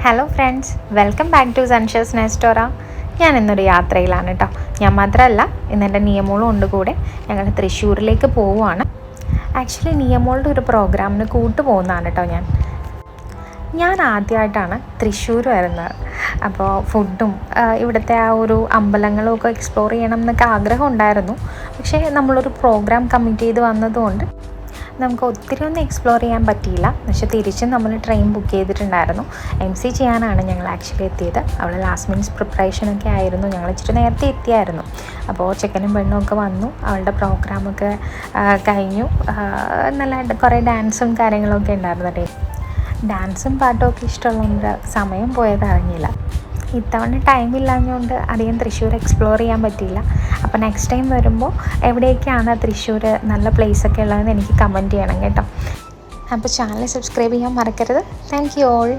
Hello friends, welcome back to സൺഷസ് നെസ്റ്റോറ. ഞാൻ ഇന്നൊരു യാത്രയിലാണ് കേട്ടോ. ഞാൻ മാത്രമല്ല, ഇന്നെൻ്റെ നിയമോളും ഉണ്ട് കൂടെ. ഞങ്ങൾ തൃശ്ശൂരിലേക്ക് പോവുകയാണ്. ആക്ച്വലി നിയമോളുടെ ഒരു പ്രോഗ്രാമിന് പോകുന്നതാണ് കേട്ടോ. ഞാൻ ആദ്യമായിട്ടാണ് തൃശ്ശൂർ വരുന്നത്. അപ്പോൾ ഫുഡും ഇവിടുത്തെ ആ ഒരു അമ്പലങ്ങളും ഒക്കെ എക്സ്പ്ലോർ ചെയ്യണം എന്നൊക്കെ ആഗ്രഹം ഉണ്ടായിരുന്നു. പക്ഷേ നമ്മളൊരു പ്രോഗ്രാം കമ്മിറ്റ് ചെയ്ത് വന്നതുകൊണ്ട് നമുക്ക് ഒത്തിരി ഒന്നും എക്സ്പ്ലോർ ചെയ്യാൻ പറ്റിയില്ല. പക്ഷെ തിരിച്ച് നമ്മൾ ട്രെയിൻ ബുക്ക് ചെയ്തിട്ടുണ്ടായിരുന്നു. MC ചെയ്യാനാണ് ഞങ്ങൾ ആക്ച്വലി എത്തിയത്. അവൾ ലാസ്റ്റ് മിനിറ്റ്സ് പ്രിപ്പറേഷനൊക്കെ ആയിരുന്നു. ഞങ്ങൾ ഇച്ചിരി നേരത്തെ എത്തിയായിരുന്നു. അപ്പോൾ ചെക്കനും പെണ്ണും ഒക്കെ വന്നു. അവളുടെ പ്രോഗ്രാമൊക്കെ കഴിഞ്ഞു. നല്ല കുറേ ഡാൻസും കാര്യങ്ങളൊക്കെ ഉണ്ടായിരുന്നു കേട്ടോ. ഡാൻസും പാട്ടും ഒക്കെ ഇഷ്ടമുള്ളതുകൊണ്ട് സമയം പോയത് അറിഞ്ഞില്ല. ഇത്തവണ ടൈമില്ലാഞ്ഞുകൊണ്ട് അധികം തൃശ്ശൂർ എക്സ്പ്ലോർ ചെയ്യാൻ പറ്റിയില്ല. അപ്പോൾ നെക്സ്റ്റ് ടൈം വരുമ്പോൾ എവിടെയൊക്കെയാണ് തൃശ്ശൂർ നല്ല പ്ലേസൊക്കെ ഉള്ളതെന്ന് എനിക്ക് കമൻറ്റ് ചെയ്യണം കേട്ടോ. അപ്പോൾ ചാനൽ സബ്സ്ക്രൈബ് ചെയ്യാൻ മറക്കരുത്. Thank you all.